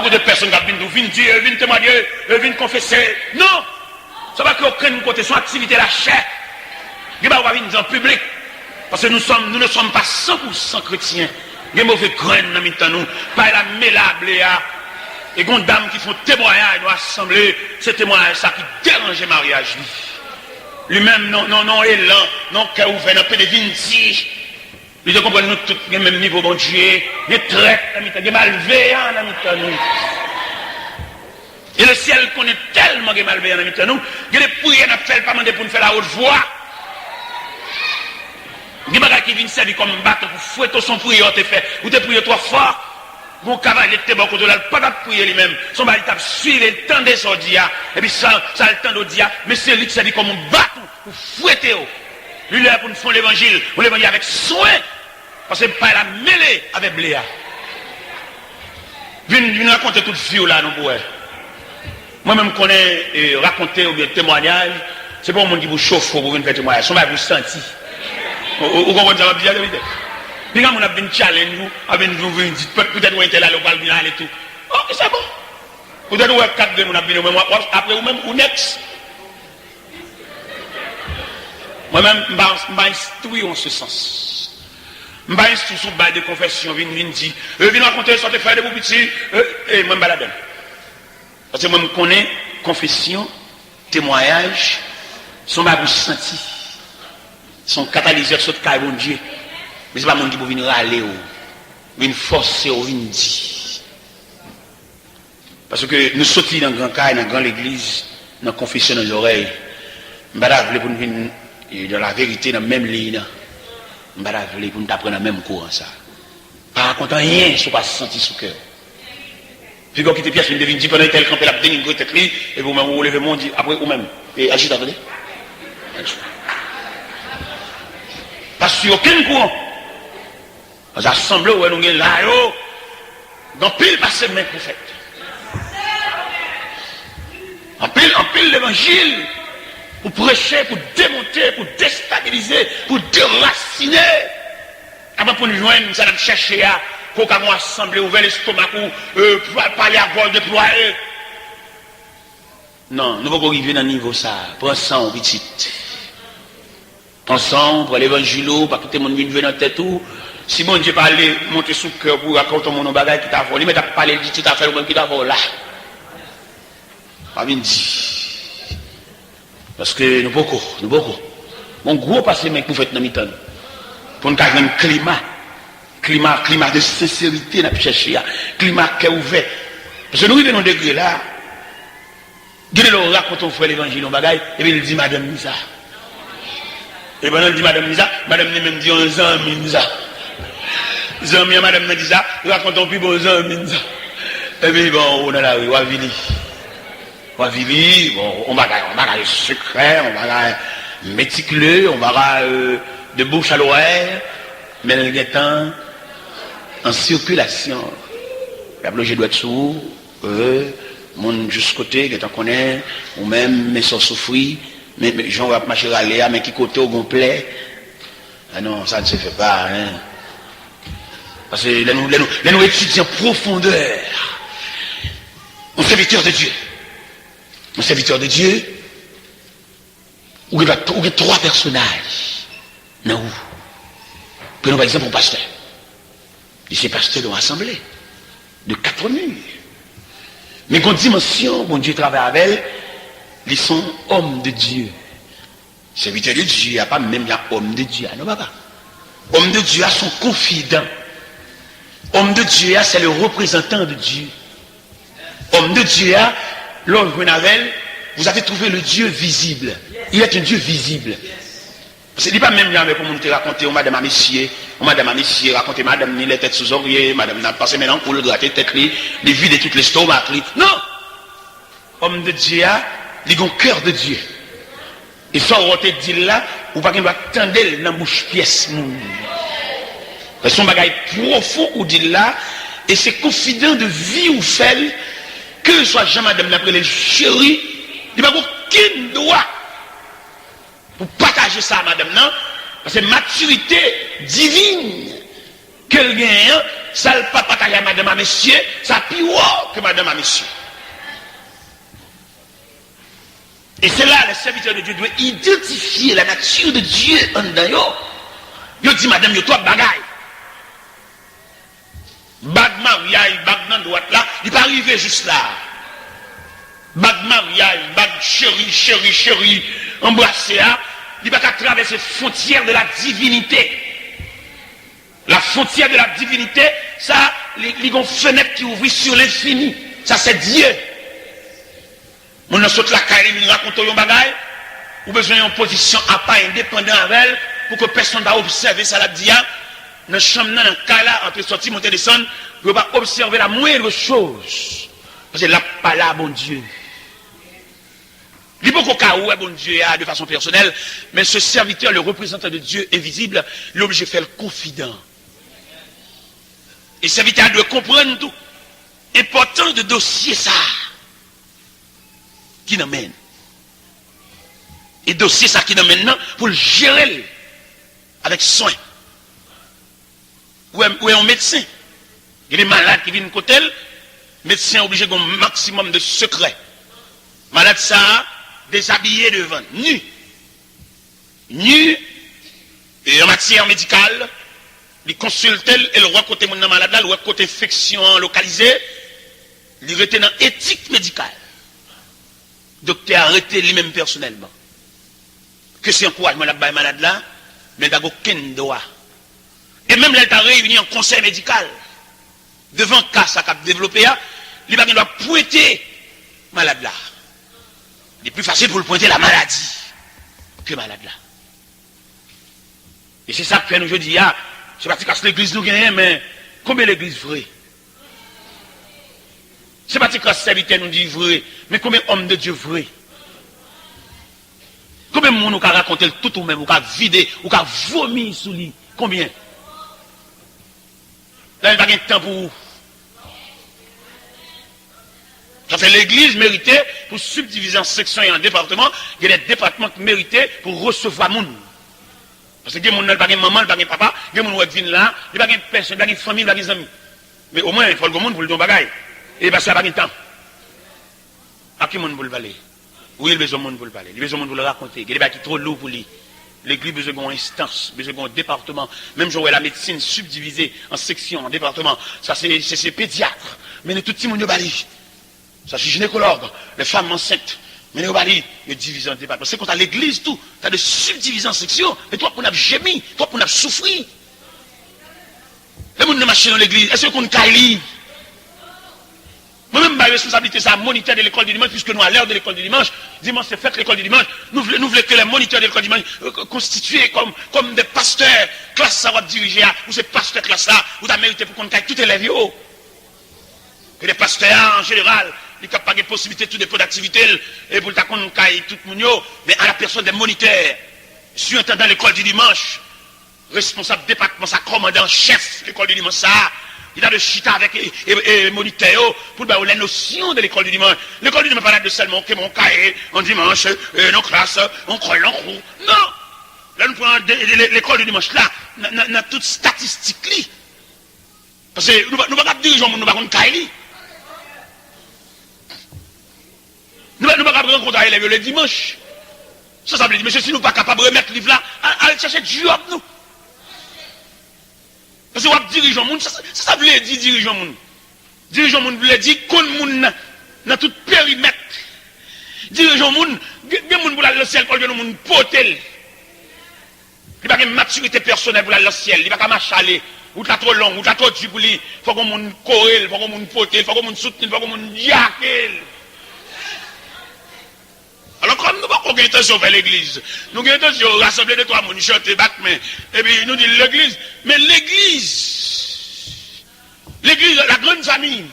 Beaucoup de personnes qui viennent dire, viennent témoigner, viennent confesser. Non! Ça va qu'aucun côté, son activité la chair. Il ne va pas venir en public. Parce que nous ne sommes pas 100% chrétiens. Il y a mauvais graines dans nous. Pas la mélable. Et des dames qui font témoignage, nous assembler. Ce témoignage, ça qui dérange le mariage. Lui-même, non, élan, non, cœur ouvert, non, peu de vinci. Nous devons comprendre nous tous au même niveau, bon Dieu. Des traîtres, des malveillants dans nous. Et le ciel connaît tellement de malveillants dans nous. Il y a des prières qui ne pas demander pour nous faire la haute voix. Il y a des gens qui viennent servir comme bateau pour fouetter son prière, ou te prier trop fort. Mon cavalier était bon côté là, pas de prier lui-même. Son mari t'a suivi le temps des ordias. Et puis ça le temps d'ordia. Mais c'est lui qui s'est dit comme un bateau pour fouetter. Lui là pour nous faire l'évangile. On l'évangile avec soin. Parce que pas la mêlée avec Bléa. Viens raconter toute vie là, nous pouvons. Moi-même, connais raconter ou bien témoignage. C'est pas un monde qui vous chauffe pour venir faire témoignage. Son mari vous sentit. Vous comprenez ça bien, David? Puis quand on a bien challenge, vous dites peut-être où est là, le bal bien et tout. Oh, c'est bon. Peut-être où est 4 de nous, après ou même ou next. Moi-même, je vais instruire en ce sens. Je vais instruire sur le bail de confession, je viens dire, je viens raconter, sortez faire des petits, et moi je balade. Parce que moi je connais confession, témoignage, son bail senti, son catalyseur sur le cas de Dieu. Mais ce n'est pas mon qui peut venir râler, venir forcer, venir dire. Parce que nous sortons dans le grand cas, dans la grande église, dans la confession dans les oreilles. Je ne veux pas pour nous venir dans la vérité, dans la même ligne. Je ne veux pas pour nous apprendre dans le même courant. Pas raconter rien, je ne pas senti sous cœur. Puis quand vous quittez pièce, vous devez dire pendant tel campé, la dénigre, et vous-même, vous levez mon dit, après vous-même. Et agitez, attendez. Parce qu'il n'y a aucun courant. Nous assemblons, nous sommes là, dans pile passé mes prophètes. En pile l'évangile, pour prêcher, pour démonter, pour déstabiliser, pour déraciner. Avant pour nous joindre, nous allons chercher à, pour qu'on assemble, ouvrir l'estomac, pour parler à vol déployer. Non, nous ne pouvons pas arriver dans le niveau ça. Prends ça en petit. Ensemble, pour l'évangile, pour que tout le monde vienne dans la tête. Si bon Dieu parle, monter sous le cœur pour raconter mon bagage qui t'a volé, mais t'as parlé de tout à fait le même qui t'a volé là. Pas bien dit. Parce que nous beaucoup. Mon gros passé, mec, pour faire dans mi-temps. Pour nous avoir un climat de sincérité, nous chercher, climat qui est ouvert. Parce que nous vivons dans un degré là, nous racontons frère l'évangile, bagage, et puis il dit Madame Nisa. Et pendant il dit Madame Nisa, Madame même dit un an Nisa. Zami Madame Nisa, racontons plus bon Zami Nisa. Et puis bon, on est là, oui, Wavili, bon, on va secret, on va méticuleux, on va de bouche à l'oreille, mais il y a temps en circulation. La bloge doit être sourd, mon juste côté, que tu connais, ou même mes soeurs souffrir, mais j'en vais marcher à l'air, mais qui côté au complet. Ah non, ça ne se fait pas, hein. Parce que nous étudions en profondeur. Un serviteur de Dieu. Un serviteur de Dieu, où il y a 3 personnages. Non, où? Prenons par exemple un pasteur. Et ces pasteurs ont assemblé de 4 murs. Mais quand dimension, bon Dieu travaille avec elle, ils sont hommes de Dieu. Serviteur de Dieu, il n'y a pas même homme de Dieu. Non, papa. Homme de Dieu, son confident. Homme de Dieu, c'est le représentant de Dieu. Homme de Dieu, l'homme vous avez trouvé le Dieu visible. Il est un Dieu visible. Ce n'est pas même là pour nous raconter, madame à messieurs, raconter madame ni les têtes sous oreiller, madame n'a passé maintenant pour le gratter tête, les vides toutes les stomacs. Non! Homme de Dieu, il a un cœur de Dieu. Et ça, on te dit là, ou pas qu'il doit tendre dans la bouche pièce. C'est son bagage profond ou dit là, et c'est confident de vie ou fait, que ce soit jamais madame l'après les chéris, il n'y a aucun droit pour partager ça à madame, non? Parce que maturité divine qu'elle gagne, ça le pas partager à madame à monsieur, ça plus haut que madame à monsieur. Et c'est là, les serviteurs de Dieu doivent identifier la nature de Dieu en dedans. Yo dit madame, yo toi bagaille. Bag mariage, bag dans droite là, il pas arriver juste là. Bag mariage, bag chéri, embrasser, il va pas traverser frontière de la divinité. La frontière de la divinité, ça, il y a une fenêtre qui ouvre sur l'infini. Ça, c'est Dieu. On a sauté la carrière, il raconte un bagage, ou besoin d'une position à pas indépendant avec elle, pour que personne ne va observer ça, la dia. Dans la chambre, dans le cas là, entre sortir, monter, descendre, vous ne pouvez pas observer la moindre chose. Parce que là, pas là, bon Dieu. Il n'y a pas qu'au cas où, bon Dieu, de façon personnelle, mais ce serviteur, le représentant de Dieu invisible, l'objet fait le confident. Et ce serviteur doit comprendre tout. Important de dossier ça. Qui nous mène. Et dossier ça qui nous mène maintenant pour le gérer avec soin. Ou est un médecin. Il y a des malades qui viennent côté, le médecin obligé d'un maximum de secret. Malade ça, déshabillé devant, nu. Nu, et en matière médicale, il consulte et le roi côté mon malade là, le roi côté infection localisée, il était dans éthique médicale. Docteur a arrêté lui-même personnellement. Que c'est encouragement là malade là, mais il n'a aucun droit. Et même là, il a réuni en conseil médical. Devant le cas ça a développé, il doit pointer malade là. Il est plus facile pour le pointer la maladie que malade là. Et c'est ça que fait nous aujourd'hui. Je ne sais pas si l'église nous gagne, mais combien l'église vraie? Je ne sais pas si serviteur nous dit vrai, mais combien d'hommes de Dieu vrai? Combien de monde nous a raconté tout ou même, ou a vidé, ou a vomi sous lui? Combien? Là, il n'y a pas de temps pour vous. Ça fait l'église méritée pour subdiviser en sections et en départements. Il y a des départements qui méritent pour recevoir le monde. Parce que il y a des gens qui n'ont pas de maman, pas de papa, il y a des gens qui viennent là, il n'y a pas de personne, il n'y a pas de famille, il n'y a pas de amis. Mais au moins, il faut le monde pour le don bagaille. Et parce qu'il n'y a pas de temps. À qui monde pour le parler? Oui, il a besoin de monde pour le parler. Il a besoin de monde pour le raconter. Il y a des gens qui sont trop lourds pour lui. L'église a besoin d'une instance, besoin d'un département. Même j'aurais la médecine subdivisée en sections, en départements. Ça, c'est pédiatre. Mais tout le monde est ça, c'est gynécologue, les femmes enceintes. Mais nous, il y a division en département. C'est quand à l'église, tout, tu as de subdivision en section. Et toi, pour nous gémi, toi, pour nous souffrir. Les gens qui marchent dans l'église, est-ce qu'on caille? Moi-même, ma responsabilité, c'est à moniteur de l'école du dimanche, puisque nous, à l'heure de l'école du dimanche, dimanche, c'est fait l'école du dimanche. Nous voulons que les moniteurs de l'école du dimanche constitués comme des pasteurs, classe ça va diriger, ou ces pasteurs classe là, ou tu as mérité pour qu'on caille tout élève. Et les pasteurs, en général, ils n'ont pas de possibilité, tout dépôt d'activité, et pour le qu'on caille tout le monde, mais à la personne des moniteurs, surintendant l'école du dimanche, responsable département, ça commandant chef de l'école du dimanche, ça, il a de chita avec les moniteurs pour les notions de l'école du dimanche. L'école du dimanche, pas de seulement que mon cahier, en dimanche, nos classes, on croit l'enroue. Non! Là, nous prenons l'école du dimanche, là, dans toute statistique, parce que nous ne pouvons pas diriger, nous ne pouvons pas cahier. Nous ne pouvons pas rencontrer les élèves le dimanche. Ça veut dire, monsieur, si nous ne sommes pas capables de remettre le livre là, allez chercher du job, nous. Parce que vous dirigeez le monde, ça veut dire dirigeer le monde. Dirigeer le monde veut dire qu'on monde dans tout périmètre. Dirigeer le monde, il y a des gens qui le ciel, il y a des gens qui potel. Il n'y a pas de maturité personnelle pour le ciel, il n'y a pas de marcher, ou t'as trop long, ou t'as trop dur pour lui. Il faut qu'on monde corrèle, il faut qu'on monde potel, il faut qu'on monde soutenir, il faut qu'on monde yaquer. Alors, comme nous n'avons pas intention de faire l'église, nous avons intention de rassembler de trois personnes, chanter, battre main, et puis nous disons l'église, mais l'église, la grande famille,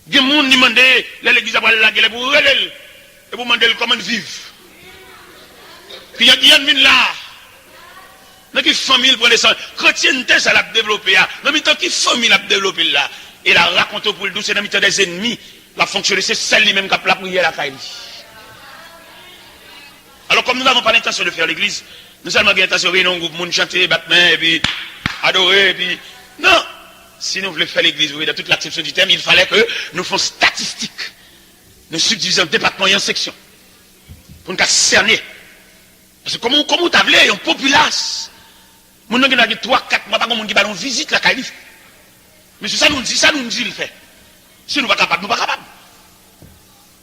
il y a des gens qui demandent l'église à la gueule pour relayer, et pour demander comment vivre. Puis il y a des gens là, dans qui famille pour les sangs, chrétienté, ça l'a développé, dans le temps qui famille l'a développé là, et la raconte pour le douce, c'est dans le temps des ennemis, la fonctionner, c'est celle-là même qui a la prière à la caille. Alors, comme nous n'avons pas l'intention de faire l'église, nous avons l'intention de réunir un groupe, de chanter, battre main, et puis adorer, et puis. Non! si nous voulons faire l'église, dans toute l'acception du terme, il fallait que nous fassions statistiques. Nous subdivisons le département et en section. Pour nous cerner. Parce que comment tu as voulu, une populace. Nous avons 3-4 mois, pas de monde qui va nous visiter la calife. Mais c'est ça nous dit le fait. Si nous ne sommes pas capables, nous ne sommes pas capables.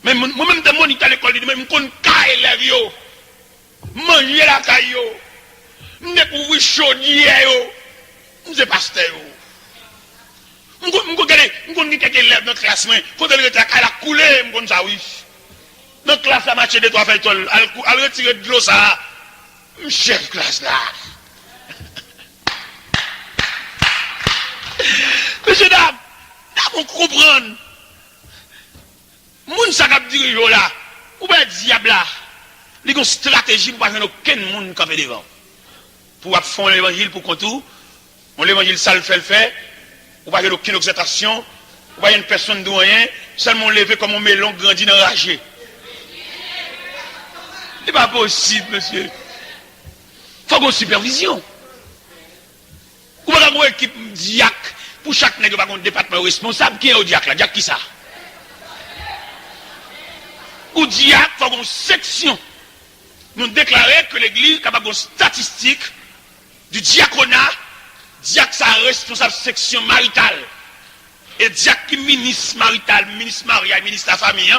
Mais moi-même, de mon à l'école, je me connais les élèves. Manger la caille. Je ne peux chaudier. Je ne sais pas pasteur. Je connais quelques élèves dans la classe. Quand elle est à la coulée, je connais ça, oui. Dans la classe, la marché de 3 feuilles, elle retire de l'eau, ça. Chef classe là. Monsieur dame, on comprend. Moun sa kap dirigeant là, ou bien diable là, il y a une stratégie pour pas aucun monde qui fait devant. Pour faire l'évangile pour contour, on l'évangile ça le fait, ou pas aucune exaltation, ou pas une personne de rien, seulement lever comme un melon grandi dans ragé. C'est pas possible, monsieur. Il faut avoir une supervision. Ou pas avoir une équipe diac, pour chaque nègre, pas un département responsable, qui est au diac là, diac qui ça? Ou diac, il faut avoir une section. Nous déclarer que l'église est capable de statistique du diaconat, diac ça responsable section maritale. Et diac qui ministre marital, ministre mariage, ministre de la famille,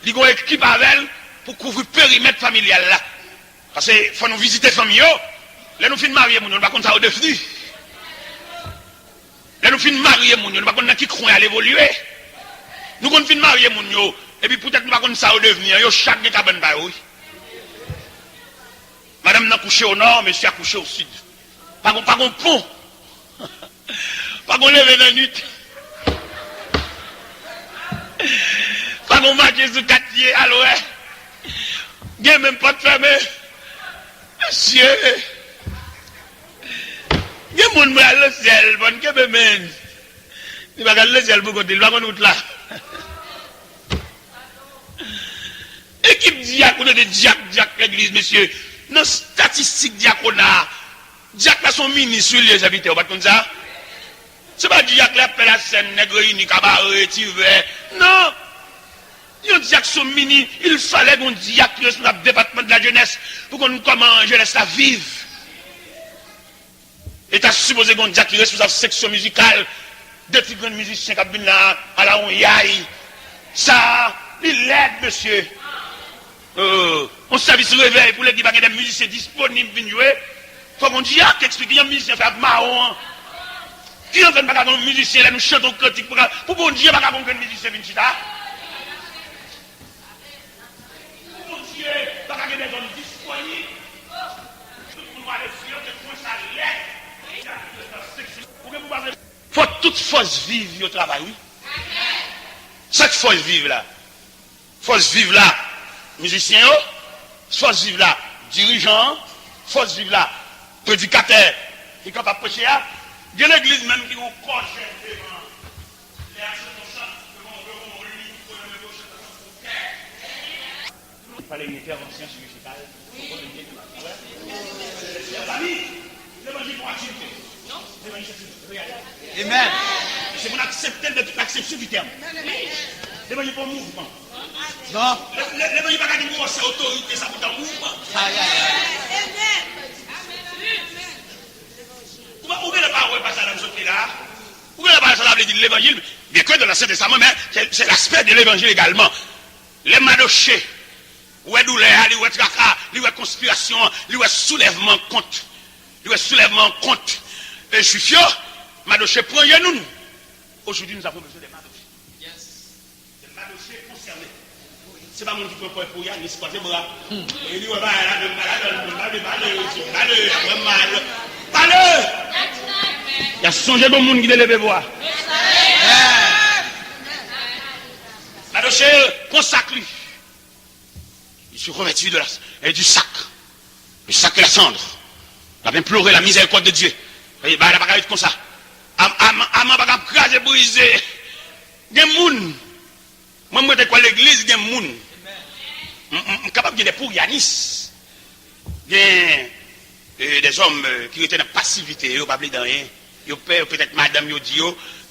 il y a une équipe avec elle pour couvrir le périmètre familial là. Parce qu'il faut nous visiter la famille. Là nous finissons marier, nous ne pouvons pas ça au devenu. Là nous finissons marier, nous ne pouvons pas qui croit à l'évoluer. Nous finissons marier, et puis peut-être nous ne pouvons pas ça au devenir. Chaque cabane ba oui. Madame n'a couché au nord, monsieur a couché au sud. Pas un pont. Pas qu'on lève dans la nuit. Pas qu'on marche sur 4 pieds, alors, il n'y a même pas de fermé. Monsieur, il y a mon monde le ciel, bon, il y a même. Il va le ciel pour côté, il va qu'on là. Équipe diacone de diac l'église, monsieur. Dans statistique diaconat, diac là son ministre, les invités, on va comme ça. C'est pas diac là, appelle la scène, nègre, ni cabaret, tivet. Non! Il dit que son mini, il fallait qu'on dise que le département de la jeunesse pour qu'on comment la jeunesse la vive. Et tu as supposé qu'on dise qu'il est responsable de section musicale, deux petits grands musiciens qui viennent à la Onyaï. Ça, il l'aide, monsieur. On service réveil pour les qui des musiciens disponibles pour jouer. Il faut qu'on dise qu'il explique un musicien fait marron. Qui en fait pas un musicien là, nous chantons critique pour qu'on dise pas qu'un musicien vient chita. Faut toute force vive au travail, oui. Cette force vive là. Force vive là, musicien, force vive là, dirigeant, force vive là, prédicateur, qui est capable de prêcher là. Il y a l'église même qui vous coche devant. Il fallait une intervention musicale. L'évangile pour activité. Amen. C'est pour accepter de toute l'acception du terme. L'évangile pour mouvement. Non. L'évangile pas dire que c'est autorité, ça pour un mouvement. Où est la parole pas ça dans ce pays-là? Où est la parole ça veut dire l'évangile? Bien que dans l'Ancien Testament, mais c'est l'aspect de l'évangile également. Les madochés. Où est douleur, où est tracas, où est conspiration, où est soulèvement contre. Où est soulèvement contre. Et je suis fier, madoché prend nous. Aujourd'hui, nous avons besoin des madochés. Yes. Des madochés concernés. C'est pas mon qui prend pour Yannis, c'est pas des bras. Et il dit, malheur. Il y a songé de monde qui est levé voir. Madoché consacré. Il se revêtit du sac. Le sac et la cendre. Il a imploré la miséricorde de Dieu. Il n'a pas être comme ça. Aman pas craser briser. Il y a des gens. Moi, je suis l'église, il y a des gens. Je suis capable de dire pour Yanis. Il y a des hommes qui étaient dans la passivité. Ils n'ont pas de rien. Ils ont peut-être madame, ils ont dit,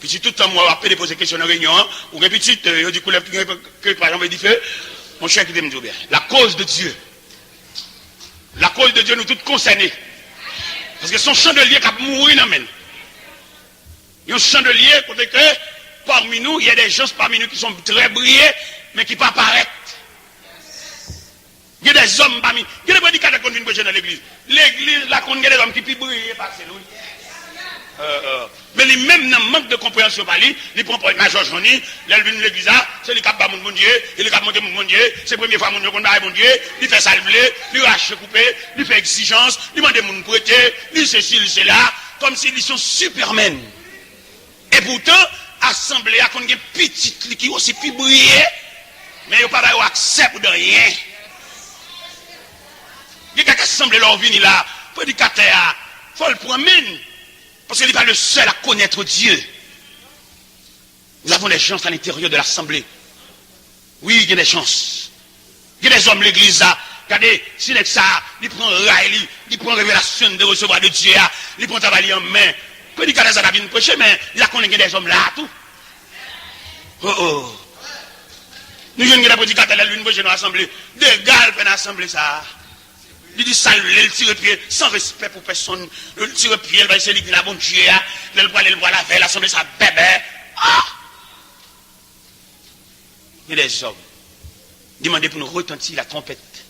Puis tout le temps, moi, après poser des questions dans la réunion, ou un petit, du coup, que par exemple, il dit, mon cher qui me dit bien, la cause de Dieu. La cause de Dieu nous tous concernés. Parce que son chandelier qui a mouru dans le il y a un chandelier, côté que parmi nous, il y a des gens parmi nous qui sont très brillés, mais qui ne pas apparaître. Il y a des hommes parmi nous. Il y a des prédicateurs qui viennent prêcher dans l'église. L'église, là, il y a des hommes qui peuvent briller par celle mais les mêmes dans manque de compréhension par lui, ils prennent pour Major Johnny, ils viennent l'église, c'est le cap de mon Dieu, il est cap de mon Dieu, c'est la première fois mon Dieu qu'on a mon Dieu, il fait salver, il rache couper, il fait exigence, il demande mon prêter, il ceci, il cela, comme s'ils sont supermen. Et pourtant, assemblée à qu'on ait petite qui aussi plus briller, mais il n'y a pas d'accès pour de rien. Il y a quelqu'un qui assemblée leur vie là, prédicateur, il faut le prendre. Parce qu'il n'est pas le seul à connaître Dieu. Nous avons des chances à l'intérieur de l'assemblée. Oui, il y a des chances. Il y a des hommes de l'église là. Regardez, si les ça, il prend rail, il prend révélation de recevoir de Dieu, il prend travail en main. Prédicateur ça vient prêcher, mais il a connu des hommes là tout. Oh oh. Nous avons des prédicateurs là, l'une prêcher dans l'assemblée. Des gars dans l'assemblée ça. Il dit saluer, il tire pied, sans respect pour personne. Il tire pied, il va essayer de dire la bonne Dieu, il va aller voir la veille, l'assemblée, ça bébé. Ah! Il y a des hommes. Demandez pour nous retentir la trompette.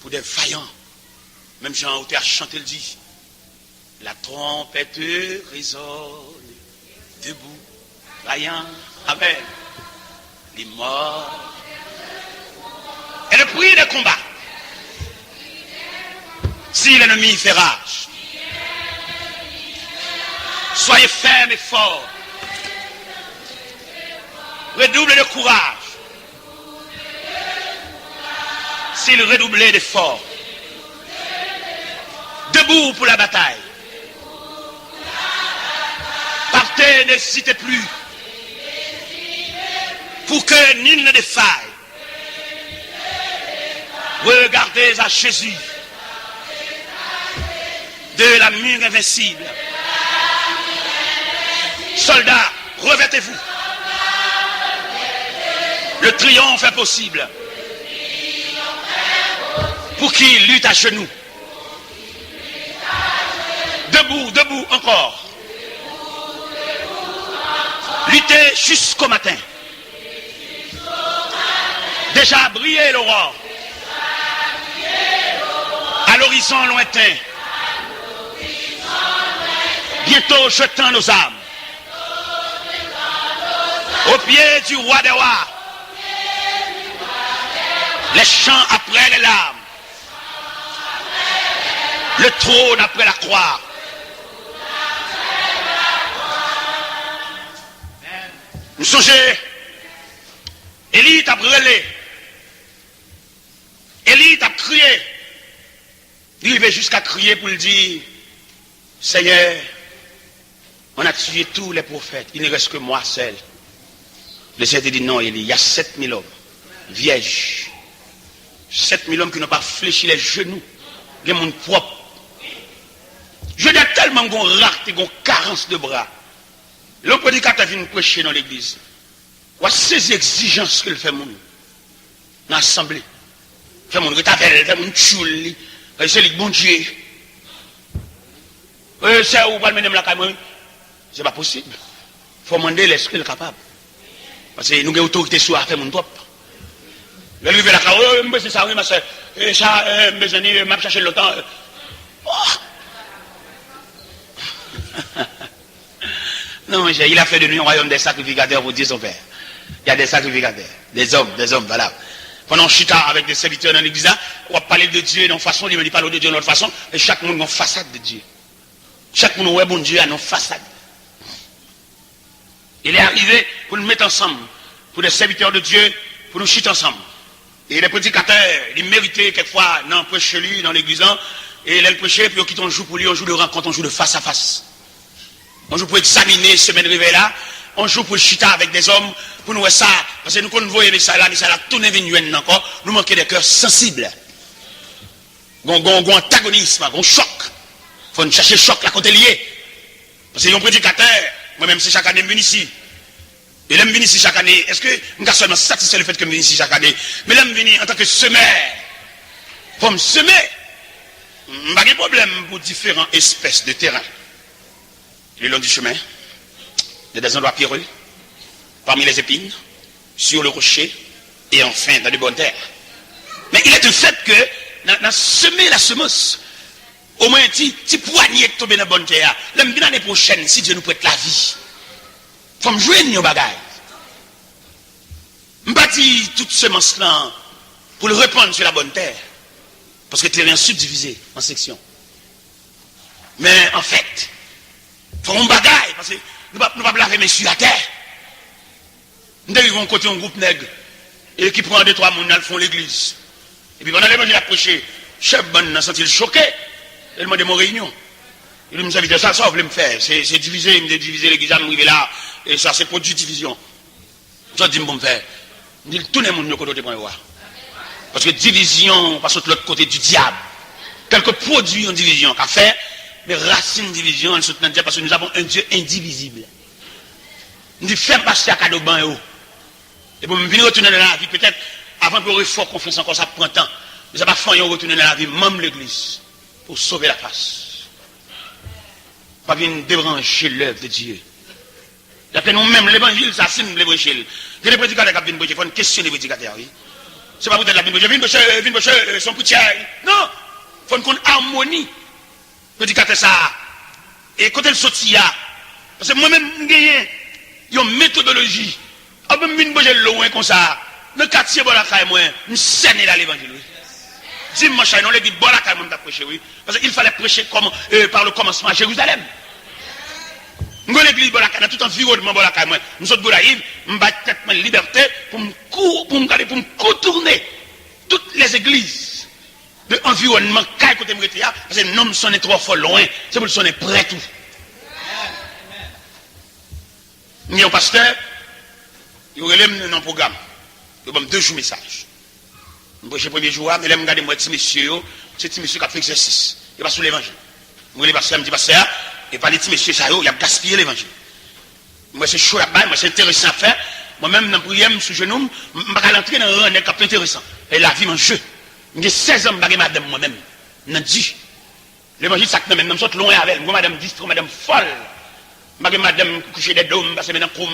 Pour des vaillants. Même Jean Auté a chanté, il dit la trompette résonne, debout, vaillant, amen. Les morts. Et le prix des combats. Si l'ennemi fait rage, soyez fermes et forts. Redoublez de courage. S'il redoublait d'efforts, debout pour la bataille. Partez, n'hésitez plus. Pour que nul ne défaille. Regardez à Jésus. De la mure invincible. Soldats, revêtez-vous. Le triomphe est possible. Pour qui lutte à genoux. Debout, debout encore. Luttez jusqu'au matin. Déjà brillé l'aurore. À l'horizon lointain. Bientôt jetant nos âmes au pied du roi des rois. Les chants après les larmes. Le trône après la croix. Nous songez, Élie t'a brûlé. Élie t'a crié. Il va jusqu'à crier pour le dire, Seigneur, on a tué tous les prophètes, il ne reste que moi seul. Le Seigneur dit non, il y a 7000 hommes, vierges. 7000 hommes qui n'ont pas fléchi les genoux, des monde propre. Je dis tellement qu'on rate et qu'on carence de bras. Le prédicateur vient prêcher dans l'église. Voici ces exigences qu'il fait mon dans l'assemblée. Fait mon rétabel, fait mon tchouli, c'est le bon Dieu. C'est où va mener la caméra? C'est pas possible. Il faut demander l'esprit le capable. Parce que nous avons autorité sur la faire mon propre. Le livre de la caméra, c'est ça, oui, ma soeur. Ça, mes amis, m'a cherché le temps. Non, mais il a fait de nous un royaume des sacrificateurs pour dire son père. Il y a des sacrificateurs, des hommes, voilà. Pendant chita avec des serviteurs dans l'église, on va parler de Dieu d'une façon, il me dit parler de Dieu d'une autre façon, et chaque monde a une façade de Dieu. Chaque monde a bon Dieu a une façade. Il est arrivé pour nous mettre ensemble, pour des serviteurs de Dieu, pour nous chiter ensemble. Et les prédicateurs, ils méritaient quelquefois dans prêcher lui, dans l'église, et les prêcher, puis on quitte un jour pour lui, on joue de rencontre, on joue de face à face. On joue pour examiner ce semaine réveil là, on joue pour chita avec des hommes, pour nous voir ça, parce que nous, quand nous voyons ça là, tout n'est venu encore, nous manquons des cœurs sensibles. Un antagonisme, un choc. Il faut nous chercher le choc là, côté lié. Parce qu'il y a un prédicateur, moi-même, c'est chaque année, je viens ici. Et là, je viens ici chaque année. Est-ce que je suis seulement satisfait le fait que je viens ici chaque année? Mais là, je viens en tant que semeur. Pour me semer, je n'ai pas de problème pour différentes espèces de terrain. Le long du chemin, il y a des endroits pierreux, parmi les épines, sur le rocher, et enfin dans de bonnes terres. Mais il est un fait que, dans semer la semence, au moins un petit poignet de tomber dans la bonne terre. L'année prochaine, si Dieu nous prête la vie, il faut me jouer nos bagages. Je ne bâtis toute semence là pour le répandre sur la bonne terre. Parce que le terrain est subdivisé en sections. Mais en fait, il faut un bagaille, parce que nous ne pouvons pas laver sur la terre. Nous arrivons côté un groupe nègre, et qui prend 2-3 personnes, ils font l'église. Et puis pendant l'évangile a prêché, chef bon a senti choqué, il m'a demandé mon réunion. Il me dit, ça, vous voulez me faire, c'est diviser, il me dit diviser l'église, je me là, et ça c'est produit division. Ça dit, bon me faire. Il dit, tout le monde, nous, côté pour voir. Parce que division, passe de l'autre côté du diable. Quelques produits en division qu'a fait, mais racines division, elles sont dans le diable parce que nous avons un Dieu indivisible. Nous disons, fais passer à cadeau ban. Et pour me venir retourner dans la vie, peut-être, avant pour fort confiance encore, ça prend temps. Mais ça va pas faire retourner dans la vie, même l'église, pour sauver la face. Pas venir débrancher l'œuvre de Dieu. D'après nous-mêmes, l'évangile, ça signe l'évangile. Il y a des prédicateurs qui viennent il faut une question des prédicateurs, oui. C'est pas peut-être la Bible, je viens son petit non, il faut une harmonie. Prédicateur ça. Et quand elle sortit, parce que moi-même, j'ai une méthodologie. Je viens bouger loin comme ça. Le quartier, moi, je scène dans l'évangile. Dimanche, on les dit, moi, je prêcher, oui. Parce qu'il fallait prêcher comme, par le commencement à Jérusalem. Je vais l'église, dans tout environnement, moi. Je suis Boulaïv, je vais tête ma liberté pour me contourner toutes les églises de environnement, parce que les noms sont trop fort loin, c'est pour qu'ils sont prêts tout. Il y a un pasteur, il relève dans un programme, il donne 2 jours message. Je prêche le premier jour, mais là, je regarde moi, petit monsieur, c'est petit monsieur qui a fait exercice, il va sous l'évangile. Je dis, pasteur, et par les petits messieurs, il a gaspillé l'évangile. Moi, c'est chaud là-bas, moi, c'est intéressant à faire. Moi-même, dans la prière, je suis genou, je ne vais pas rentrer dans un rang qui est intéressant. Et la vie, mon jeu. J'ai 16 ans, je madame moi-même. Je dis, l'évangile, ça que même, je suis loin avec elle. Moi, madame distrait, madame folle. Je madame coucher des dômes, parce que maintenant, pour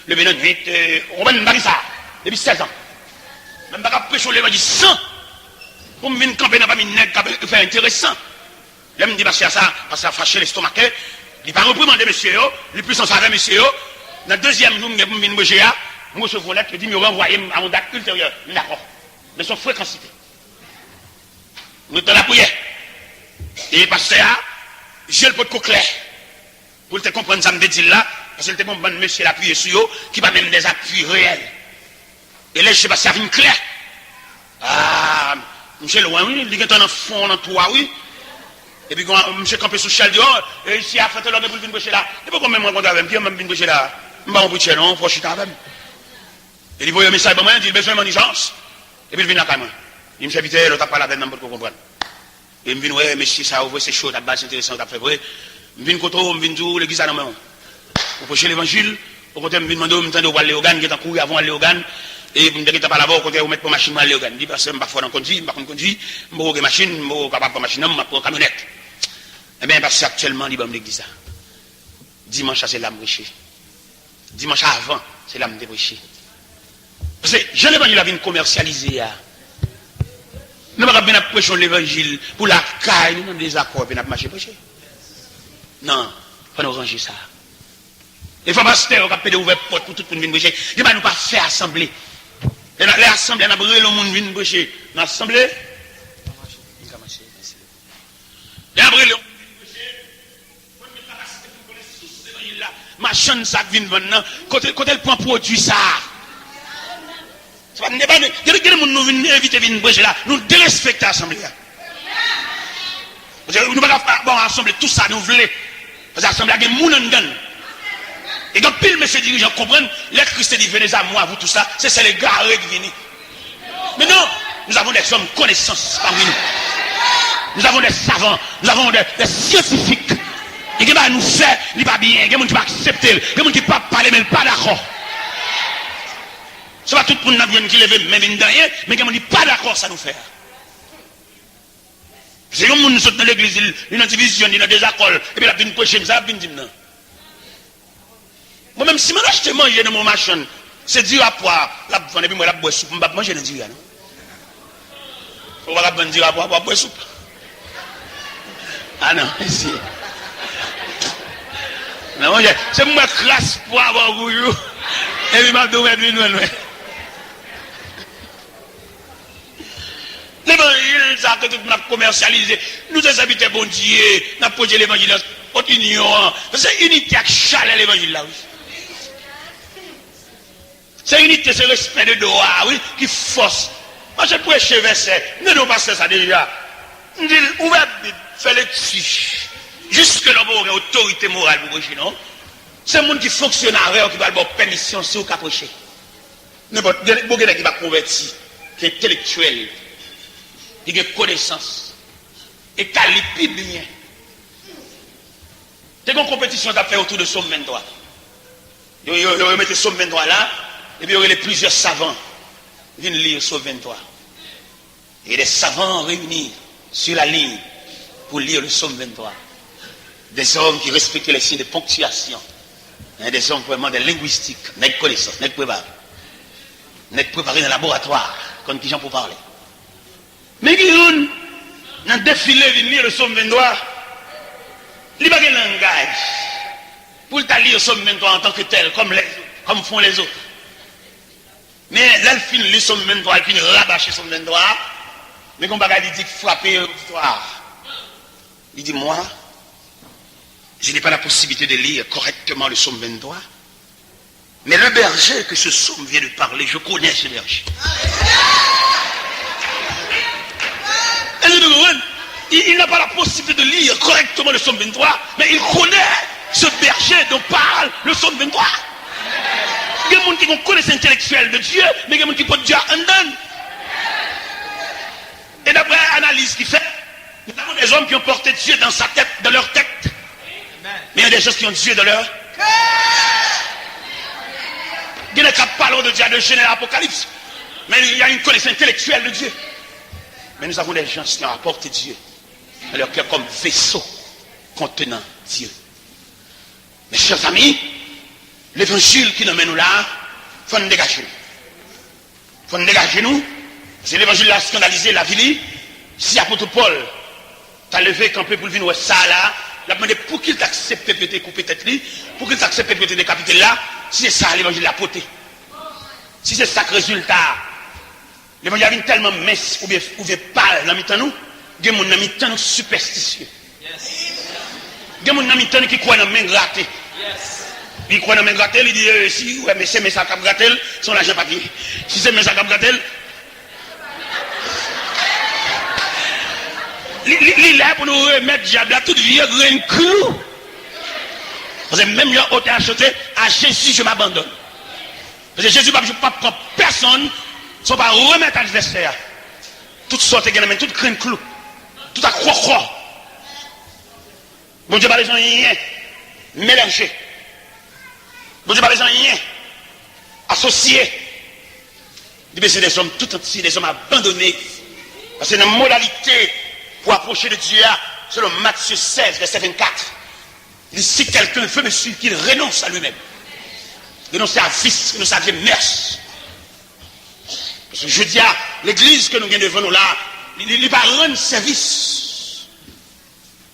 le venir de nuit, on va ça, depuis 16 ans. Même pas prêcher l'évangile sans, pour me venir camper dans la famille nègre, qui fait intéressant. Là, je me dis, parce que ça a fâché l'estomac. Il n'a pas reprimandé monsieur, il est plus en faveur monsieur. Dans le deuxième jour, je me dis, moi, je vous lettre, je dis, me renvoyer à mon date ultérieure. D'accord. Mais son fréquencité. Nous dans la prière. Et parce que j'ai le pot de clair. Pour te comprendre ça, me dit là, parce que le bon monsieur l'appuyé sur eux, qui va même des appuis réels. Et là, je sais pas si ça vient clair. Ah, monsieur loin, oui, il est en fond, dans toi, oui. Et puis, monsieur campé sous chal, dit, oh, ici, à faire l'homme pour venir boucher là. Et pourquoi même moi, avec puis même venir boucher là? Je ne vais pas boucher, non, faut chuter avec. Et il voit un message pour moi, il dit, besoin de manigence. Et puis, il vient à moi. Il me fait vite, l'autre n'a pas la peine pour comprendre. Et il me dit, ouais, monsieur, ça ouvre, c'est chaud, c'est intéressant, ça fait vrai. Je viens côté, je viens tout, l'église à la main. Pour prêcher l'évangile, au côté, je viens demander, je viens aller au Gan, qui est en cours avant aller au Gan. Et je me dis, pas là-bas, au côté, je mettre pour machine, aller au Gan. Je dis, parce que je ne suis pas dans conduire, je ne suis pas conduire, je ne suis pas machine, je ne suis pas capable de machine, je suis pas camionnette. Eh bien, parce qu'actuellement, il y a l'église. Dimanche, c'est l'âme prêchée. Dimanche avant, c'est l'âme prêchée. Parce que je l'évangile a vu commercialiser. Nous ne pouvons pas prêcher l'évangile pour la caille, nous avons des accords, nous avons marché prêcher. Non, il faut nous ranger ça. Il faut pas se faire, on va péder ouvert porte pour tout le monde venir prêcher. Il ne faut pas faire assembler. L'assemblée, on a brûlé le monde venir prêcher. L'assemblée, il a brûlé le monde. Ma chaîne ça vient maintenant quand elle prend produit ça c'est pas quel monde nous vient inviter venir prêcher là nous dérespecter l'assemblée nous pas bon assembler tout ça nous voulons parce que l'assemblée a des monde en dedans et quand pile monsieur dirigeant comprendre les Christ dit venez à moi vous tout ça c'est les gars qui viennent mais non nous avons des hommes connaissances parmi nous nous avons des savants nous avons des scientifiques Et qui va nous faire, il pas bien, il y a des gens qui va accepter, il y a des gens qui pas parler, mais pas d'accord. Ce n'est pas tout le monde qui lève même une dernière, mais il y a des gens qui pas d'accord, ça nous fait. C'est comme nous sommes dans l'église, il y a une division, il y a des accords, et puis il y a une prochaine, ça va dire non. Moi-même, si je mange dans mon machin, c'est dur à poire, la et puis moi, la bois soupe, je ne vais pas manger dans le non? Il ne faut pas dire à poire, boire soupe. Ah non, ici. Non, c'est moi classe pour avoir bouillou. Et puis, je vais me dire, l'évangile, ça que nous avons commercialisé. Nous avons habité bon Dieu, nous avons posé l'évangile, continuons. C'est unité avec chalet l'évangile là, oui. C'est unité, c'est respect de droit, oui, qui force. Moi, je prêche verset, nous n'avons pas ça déjà. Nous disons, où va faire les petits? Jusque là, vous avez autorité morale pour prêcher, non? C'est le monde qui fonctionne avec qui va avoir permission sur le prêcher. N'importe quel qui va convertir, qui est intellectuel, qui a connaissance, et qui a les bien. C'est une compétition à faire autour de Somme 23. Vous mettez Somme 23 là, et puis il y aurait plusieurs savants qui viennent lire Somme 23. Et des savants réunis sur la ligne pour lire le Somme 23. Des hommes qui respectaient les signes de ponctuation. Des hommes vraiment des linguistiques, des connaissances, des préparés. Des préparés dans le laboratoire, comme qui j'en pour parler. Mais qui ont dans le défilé de lire le Somme 23, il n'y a pas de langage pour lire le Somme 23 en tant que tel, comme font les autres. Mais là, il finit le Somme 23 et puis il rabâche le Somme 23. Mais comme il dit frapper l'auditoire. Il dit, moi, je n'ai pas la possibilité de lire correctement le Somme 23. Mais le berger que ce psaume vient de parler, je connais ce berger. Il n'a pas la possibilité de lire correctement le Somme 23, mais il connaît ce berger dont parle le Somme 23. Il y a des gens qui ont connaissance intellectuelle de Dieu, mais il y a des gens qui peuvent dire en donne. Et d'après l'analyse qu'il fait, nous avons des hommes qui ont porté Dieu dans sa tête, dans leur tête. Mais il y a des gens qui ont Dieu dans leur cœur. Il y a des gens qui parlent de Dieu de Genèse Apocalypse. Mais il y a une connaissance intellectuelle de Dieu. Mais nous avons des gens qui ont apporté Dieu dans leur cœur comme vaisseau contenant Dieu. Mes chers amis, l'évangile qui nous mène là, il faut nous dégager. Il faut nous dégager nous. C'est l'évangile a scandalisé la ville. Si l'apôtre Paul t'a levé campé pour venir ça là, il a demandé pour qu'il t'accepte de couper tête lui, pour qu'il t'accepte de décapiter là, si c'est ça l'évangile l'a porté. Si c'est ça le résultat, l'évangile a tellement mince ou bien pâle dans mi-temps nous, il y a des gens superstitieux. Il y a des gens qui croient dans main grattée. Il croit dans main grattée, il dit si ouais mais c'est mes sacs à gratter, son argent papier. Si c'est mes sacs à gratter, il est là pour nous remettre diable à toute vieux grain clou. Parce que même là, on t'a acheté, à Jésus, je m'abandonne. Parce que Jésus ne peut pas prendre personne, sans pas remettre à l'adversaire. Toutes sortes de grains, toutes grain clou. Tout à croix. Bon Dieu, pas les gens rien mélangés. Bon Dieu, pas les gens rien associés. C'est des hommes tout entiers, des hommes abandonnés. Parce que c'est une modalité pour approcher de Dieu, selon Matthieu 16, verset 24. Il dit, si quelqu'un veut me suivre, qu'il renonce à lui-même. Renonce à vice, renonce à vieille mœurs. Parce que je dis à l'église que nous avons devant nous là, il ne va pas rendre service.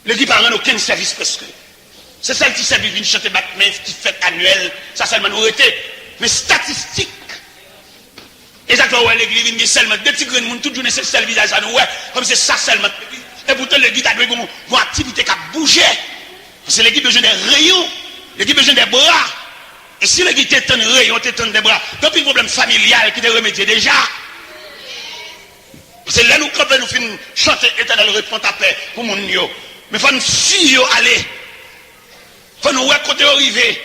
L'église ne va pas rendre aucun service presque. C'est celle qui servit une chanter Batman, qui fait annuel, ça seulement nous été. Mais statistique. Exactement, l'église vient seulement des petits grains de monde, toute journée c'est le seul visage à nous, comme c'est ça seulement. Et pourtant l'église a une activité qui a bougé. Parce que l'église a besoin des rayons, l'église a besoin des bras. Et si l'église t'étonne des rayons, t'étonne des bras, donc il y a un problème familial qui te remédié déjà. Parce que là nous, quand nous finissons chanter éternel répond ta paix pour mon yo. Mais il faut nous suivre aller. Il faut nous voir côté arrivé.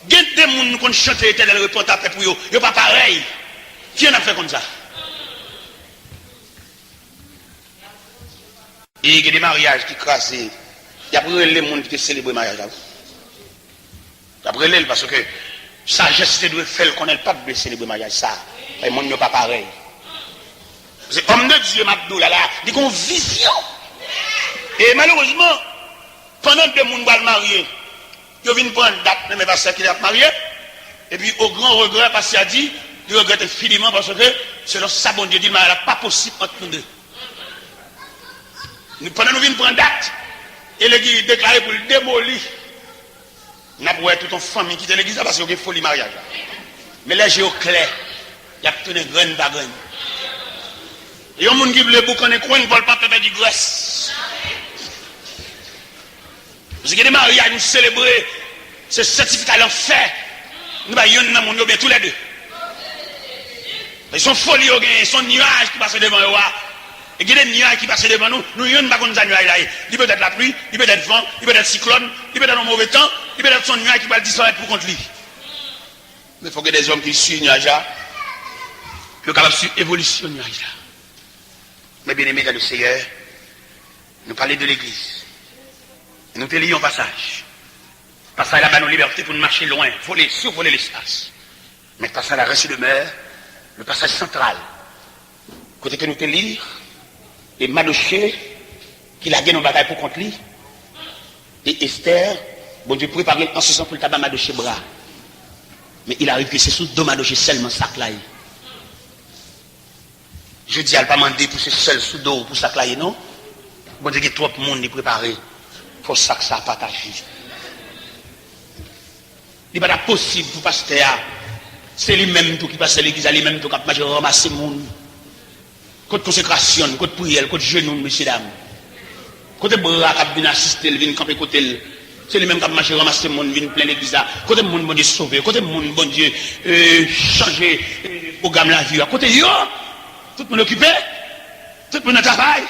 Il y a des gens qui chantent éternel répond ta paix pour eux. Ils ne sont pas pareil. Qui en a fait comme ça? Et il y a des mariages qui crasent. Il y a brûlé les gens qui célèbrent le mariage. Il y a brûlé parce que sagesse doit faire qu'on n'ait pas de célébrer le mariage. Ça, les gens ne sont pas pareil. C'est homme de Dieu, Mabdou, là, il a une vision. Et malheureusement, pendant que les gens vont marier, ils viennent prendre une date, mais parce qu'il est marié. Et puis, au grand regret, parce qu'il a dit, il regrette infiniment parce que, selon ça, bon Dieu dit, mais elle n'est pas possible entre nous deux. Pendant que nous venons prendre date, et l'église déclaré pour le démolir. Nous avons toute une famille qui est l'église parce qu'il y a une folie mariage. Mais là, j'ai au clair, il y a toute une graine par graine. Il y a un monde qui veut beaucoup qu'on ait quoi, ne veut pas faire du graisse. Parce que les mariages, nous célébrer ce certificat l'enfer. Nous avons bien tous les deux. Ils sont folies, ils sont nuages qui passent devant eux. Et il y a des nuages qui passent devant nous. Nous n'avons pas de nuages là. Il peut être la pluie, il peut être vent, il peut être cyclone, il peut être un mauvais temps, il peut être son nuage qui va disparaître pour contre lui. Mais il faut que des hommes qui suivent le nuage là, qui sont capables de suivre l'évolution du nuage là. Mais bien aimés dans le Seigneur, nous parlons de l'Église. Et nous te lions un passage. Passage là-bas, nos libertés pour nous marcher loin, survoler l'espace. Mais passage là, reste demeure, le passage central. Côté que nous te lire, et Madoché, qui l'a gagné en bataille pour contre lui, et Esther, bon Dieu préparer en ce sens pour le tabac Madoché bras. Mais il arrive que c'est sous deux Madoché seulement sac là. Je dis, elle pas demander pour ce seul sous dos pour sac là, non? Bon Dieu, il y a trop de monde qui préparé pour ça que ça a partagé. Il n'est pas possible pour pasteur. C'est lui-même qui passe à l'église, lui-même qui va ramasser le monde. Côté consécration, côté prière, côté genou, messieurs, dames. Côté bras qui vient assister, il vient camper côté. C'est lui-même qui va marcher, ramasser le monde, vient plein l'église là. Côté monde, bon Dieu, sauver. Côté monde, bon Dieu, changer le programme de la vie. Côté yo, tout le monde occupé, tout le monde travail.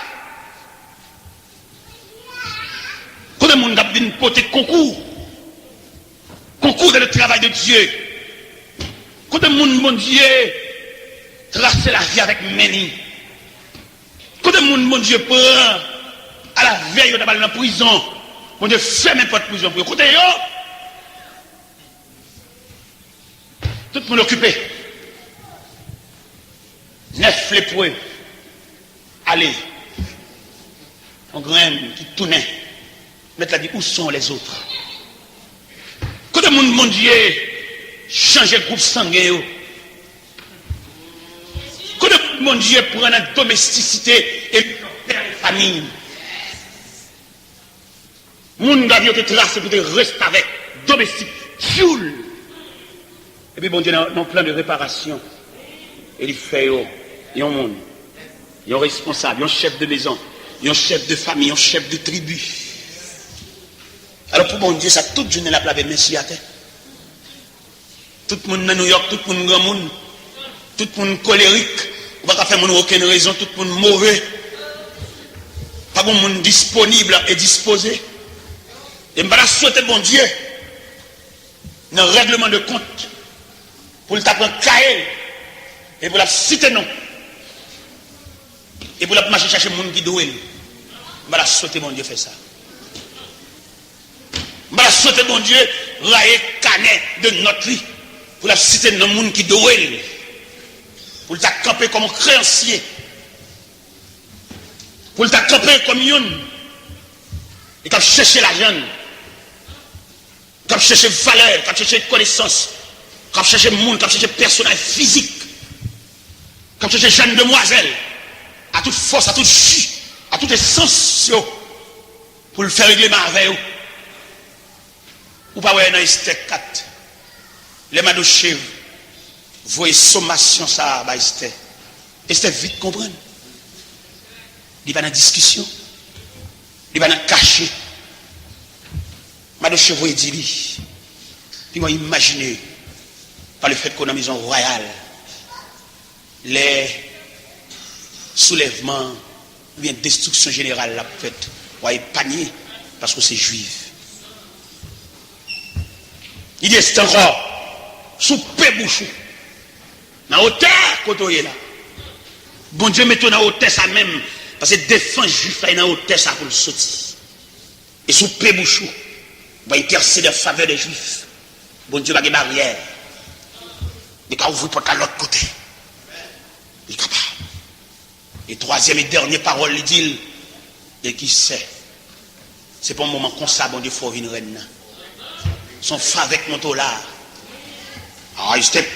Côté monde qui vient porter concours. Concours dans le travail de Dieu. Côté monde, bon Dieu, tracer la vie avec Méni. Côté monde, bon Dieu, prend à la veille de la prison. Bon Dieu, fait n'importe prison pour côté yo. Tout le monde occupé. 9 lépreux. Allez. On graine qui tournait. Mettre la dit, où sont les autres? Côté monde, mon Dieu, changer le groupe sanguin. Côté mon Dieu, prendre la domesticité et faire la famille. Moun d'avion te tracé pour te rester avec domestique, choule. Et puis bon Dieu, dans plan de réparation, il fait il y a un monde, il y a un responsable, il y a un chef de maison, il y a un chef de famille, un chef de tribu. Alors pour bon Dieu, ça toute journée la plave merci à terre. Tout le monde dans New York, tout le monde grand monde, tout le monde colérique, on va pas faire aucune raison, tout le monde mauvais. Pas bon monde disponible et disposé. Et je vais souhaiter bon Dieu dans le règlement de compte pour le taper cahier et pour la citer non. Et pour la marcher chercher le monde qui doit. Je vais souhaiter bon Dieu faire ça. Je vais souhaiter bon Dieu railler canet de notre vie pour la citer dans le monde qui doit. Pour le camper comme un créancier. Pour le camper comme une. Et quand chercher l'argent. Quand chercher valeur, quand chercher connaissance, quand chercher monde, quand chercher personnage physique, quand chercher jeune demoiselle, à toute force, à toute jus, à toute essence, pour le faire régler avec vous. Ou pas ouais dans Esther 4, les Madoché, voyez sommation ça à Esther. Esther vite comprendre. Il va dans la discussion, il va dans le cachet. Madoché voyez dit lui. Puis moi imaginer par le fait qu'on a une maison royale, les soulèvements, ou bien destruction générale la faite, voyez panier parce que c'est juif. Il dit c'est encore sous paix bouchou. Dans hauteur côté là. Bon Dieu mettons dans hauteur ça même parce que défense juif là dans hauteur ça pour le sortir. Et sous Pébouchou, va intercéder en faveur des Juifs. Bon Dieu va des barrières. Il va ouvrir porte à l'autre côté. Il est capable. Et troisième et dernière parole, il dit, et qui sait, c'est pour un moment comme ça, bon Dieu, il faut venir reine. Son frère avec mon là. Ah, il s'était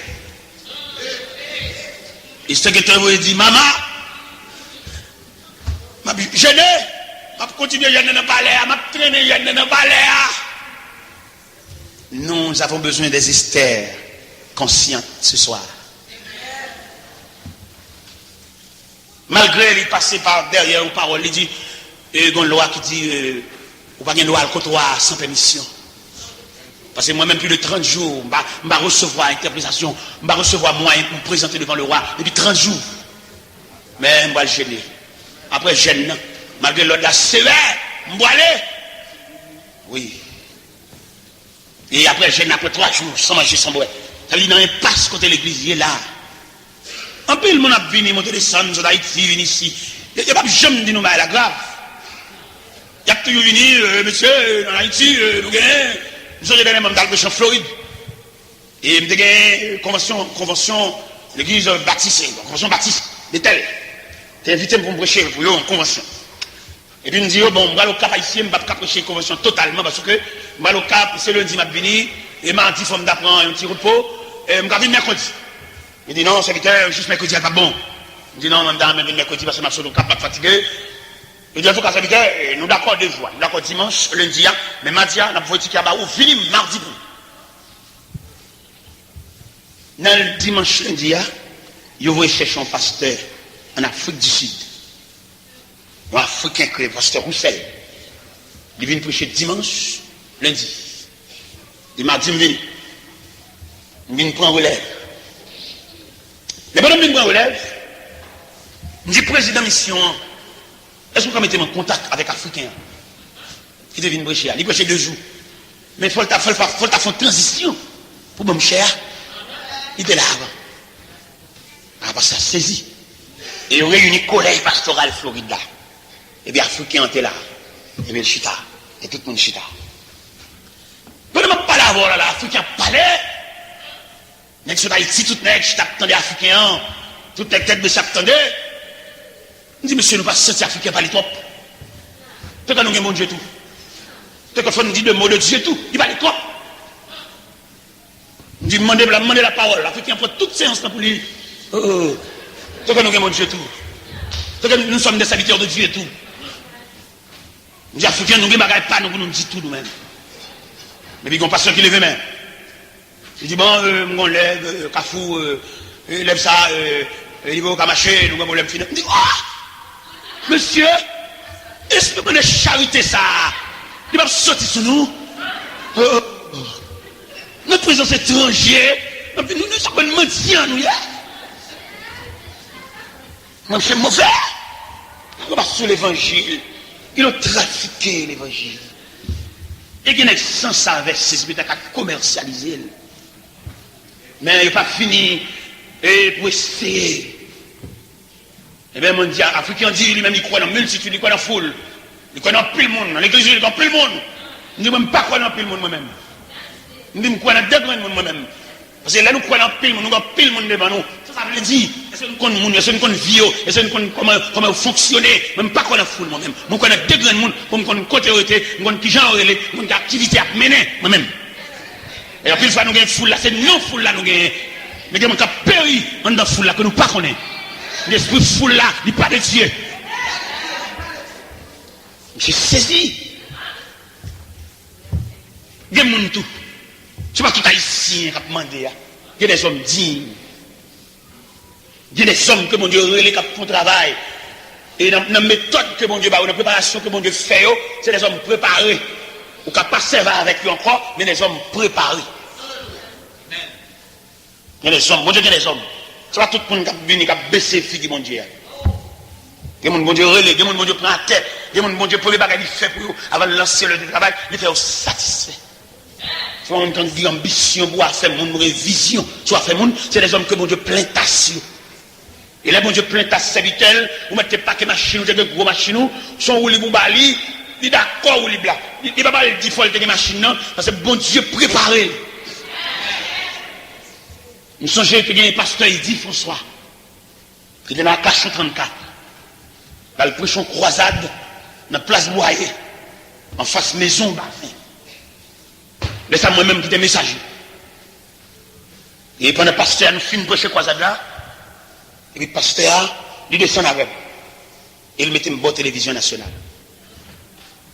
dit, maman, je n'ai, continuer, je n'ai pas l'air, je traîner, je n'ai pas l'air. Nous avons besoin des Esther conscientes ce soir. Malgré il passé par derrière une parole, il dit, il y a une loi qui dit, ou pas une loi contre sans permission. Parce que moi-même, plus de 30 jours, je vais recevoir interprétation, je vais recevoir moyen pour me présenter devant le roi, depuis 30 jours. Mais je vais le gêner. Après, gêne, malgré l'ordre sévère, je vais aller. Oui. Et après, gêne, après 3 jours, sans manger, sans boire. Ça veut dire, dans un passe côté l'église, il est là. Un peu, le monde a venu, monter des sons, d'Haïti, venu ici. Il n'y a pas jamais dit nous, mais la grave. Il y a toujours venu, monsieur, en Haïti, nous gagnons. Nous avons donné même dans en Floride. Et nous avons une convention, l'église baptiste, convention baptiste, de tel. Tu es invité pour me prêcher pour eux en convention. Et puis nous disons, bon, je vais au cap ici, je ne vais pas prêcher une convention totalement parce que je vais au cap, c'est lundi, je vais venir, et mardi, il faut me prendre un petit repos, et je vais venir mercredi. Il dit non, serviteur, juste mercredi, c'est pas bon. Il dit non, je vais venir mercredi parce que je suis au cap, pas fatigué. Il dit, il faut qu'à serviteur, nous d'accord 2 jours. Nous d'accord dimanche, lundi, mais mardi, nous avons dit qu'il y a ou fini mardi pour. Dans le dimanche, lundi, il va chercher un pasteur en Afrique du Sud. Un Africain que le pasteur Roussel. Il vient prêcher dimanche, lundi. Et mardi, il vient. Il vient prendre relève. Les bonhommes viennent prendre relève. Il dit, président mission, est-ce que vous mettez en contact avec Africains qui deviennent prêcher? Il prêche 2 jours. Mais il faut faire une transition pour mon cher. Il était là avant. Ah, parce que ça saisi. Et il réunit le collège pastoral Florida. Et bien, Africains étaient là. Et bien, le chita. Et tout le monde chita. Vous ne m'avez pas là, voilà, Africains parlaient. Nèg sur Haïti, tout nèg, je t'attendais Africain. Tout nèg tête de s'attendait. Je dis, monsieur, nous pas sentir Africain parler trop. Peut-être que nous avons bon Dieu tout. Peut-être qu'il faut nous dire 2 mots de Dieu tout. Il parle trop. Je dis, demandez la parole. L'Africain prend toute séance pour lui. Peut-être que nous avons bon Dieu tout. Peut-être que nous sommes des serviteurs de Dieu et tout. Je dis, Africain, nous ne bagaille pas, nous disons tout nous-mêmes. Mais il y a un pasteur qui lève main. Il dit, bon, on lève, Kafou, lève ça, il va au Kamaché, nous avons lève final. Il dit, oh, monsieur, est-ce que vous avez charité ça? Il va sortir sur nous. Notre présence étrangère, nous sommes mendiants, nous, moi, je suis mauvais. On va sur l'évangile. Ils ont trafiqué l'évangile. Et il y a une sans saveur, c'est ce qui a commercialisé. Mais il n'a pas fini et pour essayer. Eh bien, mon Dieu, Africain dit lui-même, il croit dans la multitude, il croit dans la foule. Il croit dans plus le monde. Dans l'église, il croit dans plus le monde. Je ne dis même pas croire dans plus le monde moi-même. Je dis, je crois dans 2 grands monde moi-même. Parce que là, nous croyons dans pile monde, nous avons pile monde devant nous. Ça veut dire, est-ce que nous connaissons le monde, est-ce que nous connaissons vie, est-ce que nous connaissons comment fonctionner, même pas qu'on a foule moi-même. Je connais 2 grands monde, pour me connaître côté autorité, je connais qui genre, je connais activité à mener moi-même. Et puis, une fois nous avons une foule là, c'est non foule là nous avons. Mais nous avons péri dans la foule là que nous ne connaissons pas. L'esprit foule là, il n'est pas de Dieu. J'ai saisi. Il y a des gens tout. Ce n'est pas tout haïtien qui a demandé. Il y a des hommes dignes. Il y a des hommes que mon Dieu relève qui font travail. Et dans la méthode que mon Dieu a, dans la préparation que mon Dieu fait, c'est des hommes préparés. Ou qui ne pas servir avec lui encore, mais des hommes préparés. Il y a des hommes, mon Dieu, il y a des hommes. Ce n'est pas tout le monde qui a venu, qui a baissé le fille, mon Dieu. Il y a des gens, mon Dieu, relève, il y a des gens, mon Dieu, prend la tête. Il y a des gens, mon Dieu, pour les bagages qu'il fait pour eux, avant de lancer le travail, il fait satisfait. Soit on entend dire ambition pour faire mon révision, soit faire mon, c'est des hommes que mon Dieu plein tasse. Et là, mon Dieu plein tasse serviteur, vous mettez pas que machine, ou des gros machines, sont roulés pour bali, Il est d'accord ou il est là. Il ne va pas dire qu'il faut tenir machine, non, parce que bon Dieu préparé. Je me souviens que il y a un pasteur, il dit François, qui est dans la cachot 34. Il a pris son croisade dans la place Boyer, en face maison Bafin. Mais ça moi-même qui était messager. Et pendant le pasteur, nous finissons prêcher croisade là. Et puis le pasteur, il descend avec. Et il mettait une bonne télévision nationale.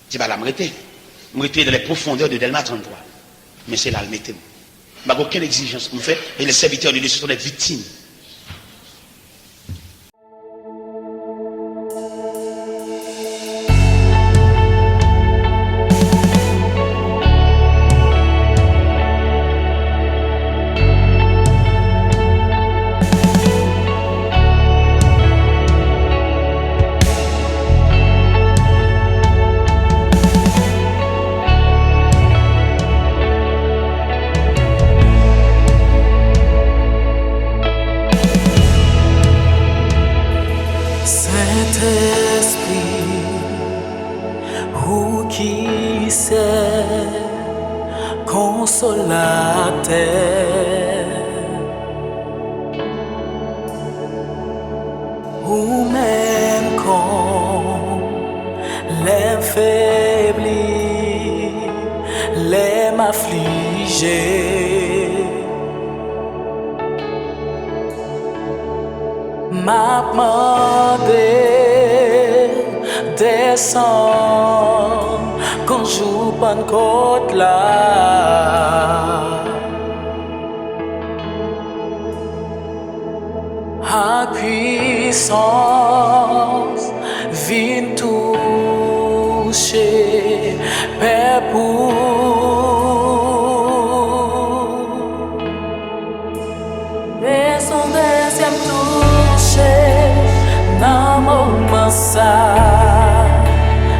Je dis, bah là, je m'étais dans les profondeurs de Delma 33. Mais c'est là, le mettez. Je n'ai aucune exigence qu'on fait. Et les serviteurs de Dieu sont des victimes. Ou même quand l'affaibli, les m'affligés, m'a demandé descendre quand j'ouvre bonne côte là. A puissance vient toucher Père pour mais son deuxième toucher dans mon moment ça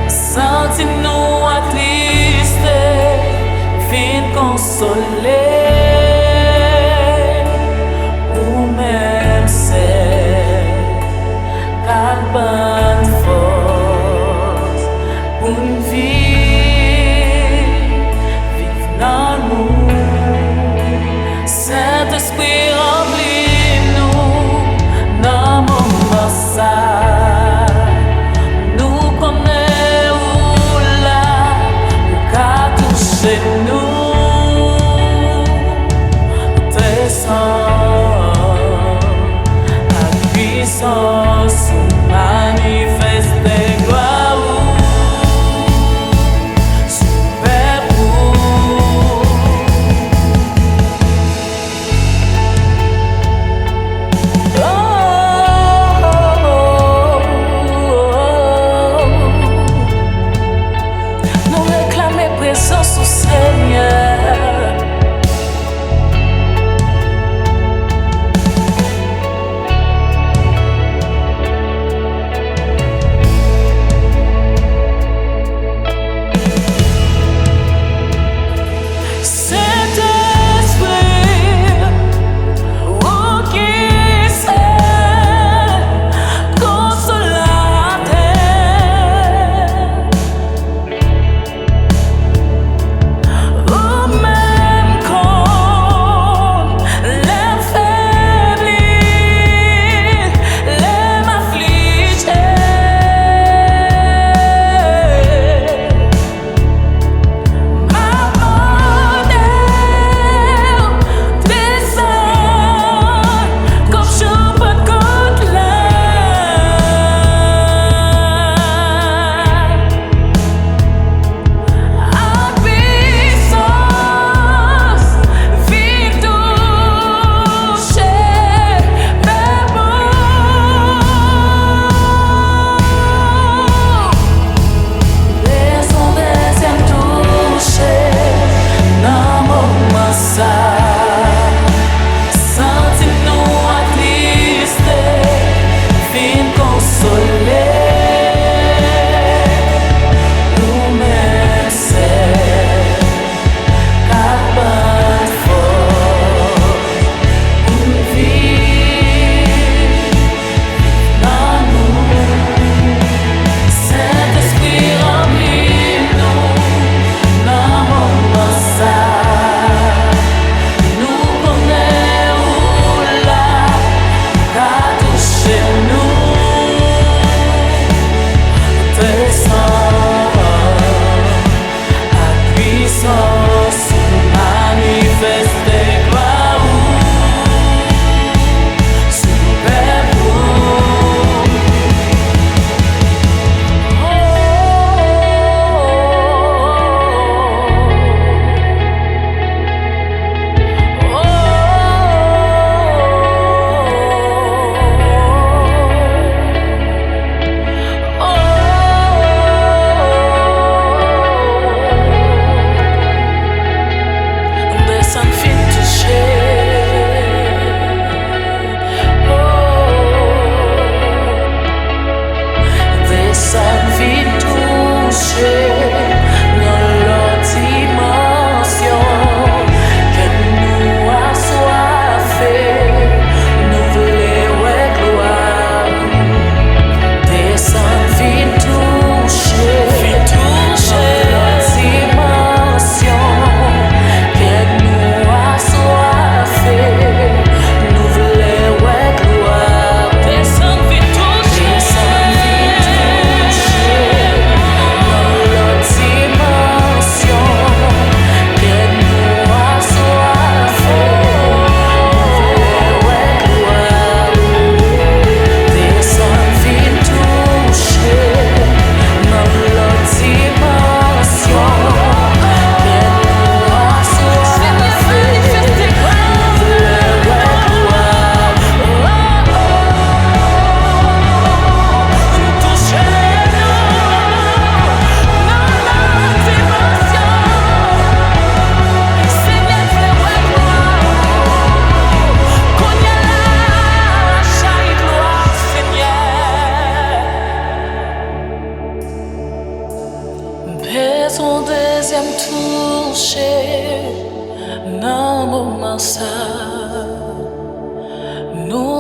senti-nous attristés vient consoler. Bonne force pour une vie, vive dans nous. Saint-Esprit remplis-nous dans mon moment ça. Nous connaissons là, nous qu'à toucher nous. Descends à puissance. Manifeste gloire super nous réclamer présence au Seigneur.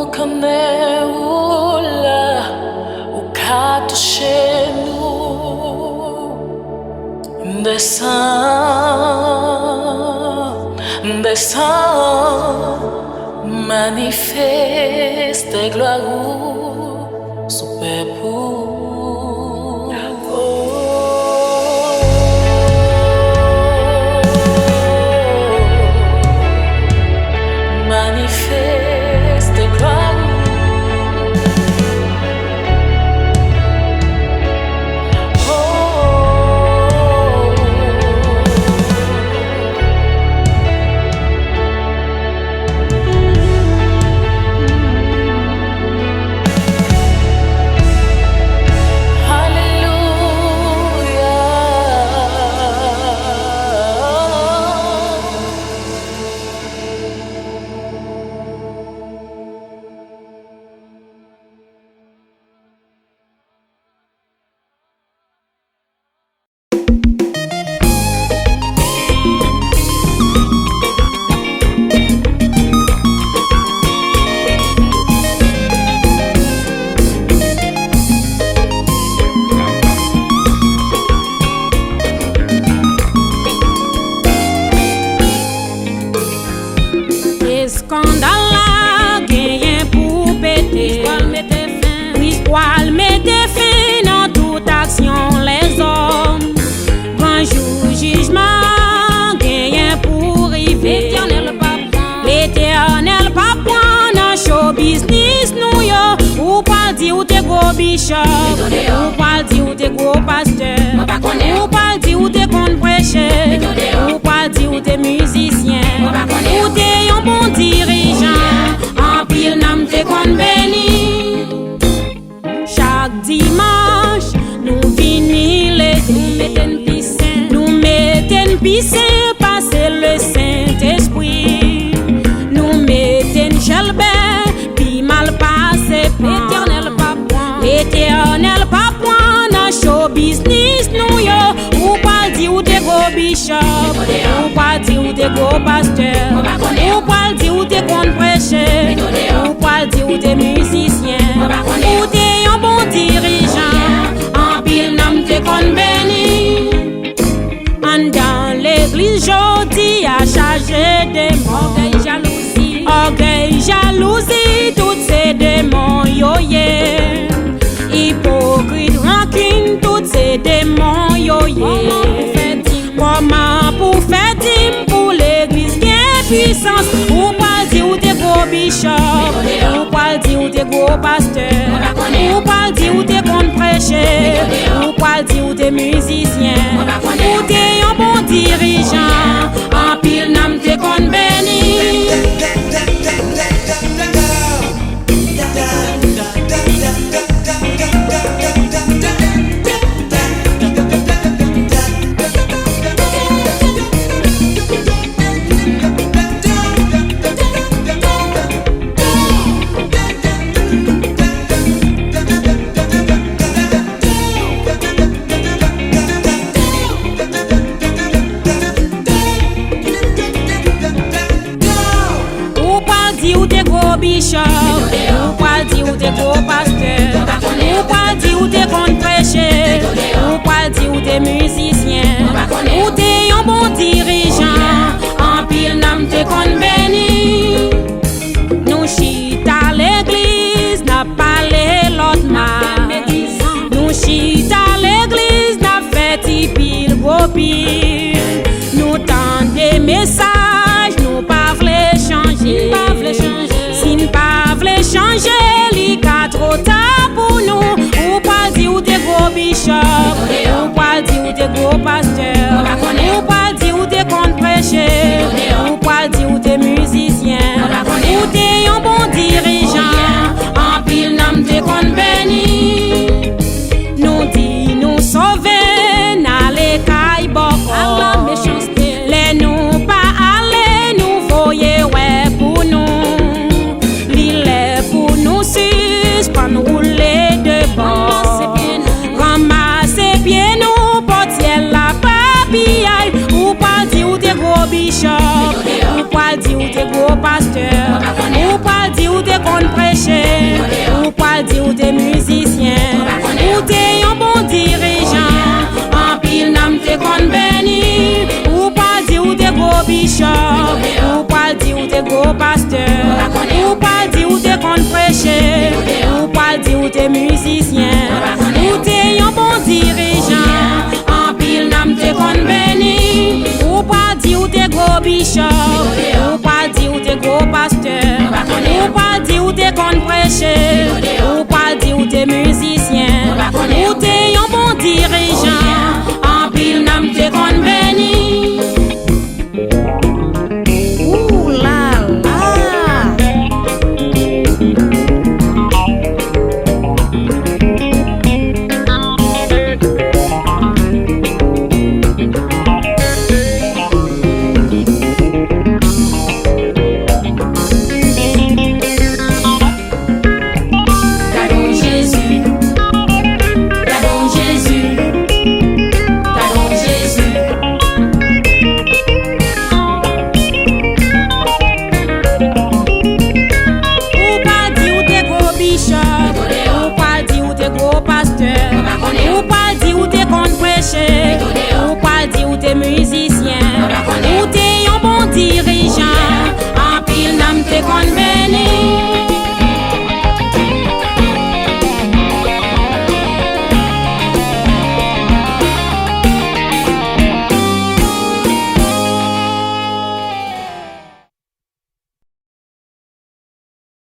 connaît où là, où qu'a touché nous. Descends, manifeste gloire sous peuple. Manifeste gloire. Bishop, ou pas dire ou t'es gros pasteur, ou pas dire ou t'es con prêcheur, ou pas dire ou t'es musicien, ou t'es un bon dirigeant, en pile nam t'es con béni. Chaque dimanche, nous venons l'église, nous mettons piscine, passer le Saint-Esprit, nous mettons chelbert, puis mal passé, L'éternel pas point dans show business nous yo. Ou pas dire ou t'es gros bishop, ou pas dire ou t'es gros pasteur, ou pas dire ou t'es con prêcheur, ou pas dire ou t'es musicien, ou t'es un bon dirigeant, en pile nam t'es con béni. En dans l'église jodi a chargé des orgueil jalousie, toutes ces démons yo yeah. Hypocrite, rancune, toutes ces démons yo yeah. Comment pour faire dîme pour l'église bien puissance? Ou pas dire ou t'es gros bishop, ou pas dire ou t'es gros pasteur, ou pas dire ou t'es con prêcheur, ou pas dire ou t'es musicien, ou t'es un bon dirigeant, en pile nam t'es con béni. Bishop, ou pas dire ou t'es gros pasteur, ou pas dire ou t'es con prêcheur, ou pas dire ou t'es musicien, ou t'es un bon dirigeant, en pile nam t'es con béni. Nous chita l'église, n'a parlé l'autre mal. Nous chita l'église, n'a fait pile gros pile. Nous tendons des messages, nous pas v'lait changer. Si nous pas v'lait changer, li ka trop tard pour nous. Ou pas dire ou t'es gros bishop, ou pas dire ou t'es gros pasteur, ou pas dire ou t'es con prêcheur, ou pas dire ou t'es musicien, ou t'es un bon dirigeant, en pile nam t'es con béni. Nous dit nous sauver, n'allez kay boko, les nous pas aller, nous voyez ouais pour nous. See Ou pas dire ou t'es qu'on prêcher, ou pas dire ou t'es musicien, ou t'es un bon dirigeant, en pile nam t'es qu'on béni, ou pas dire ou t'es gros bichot,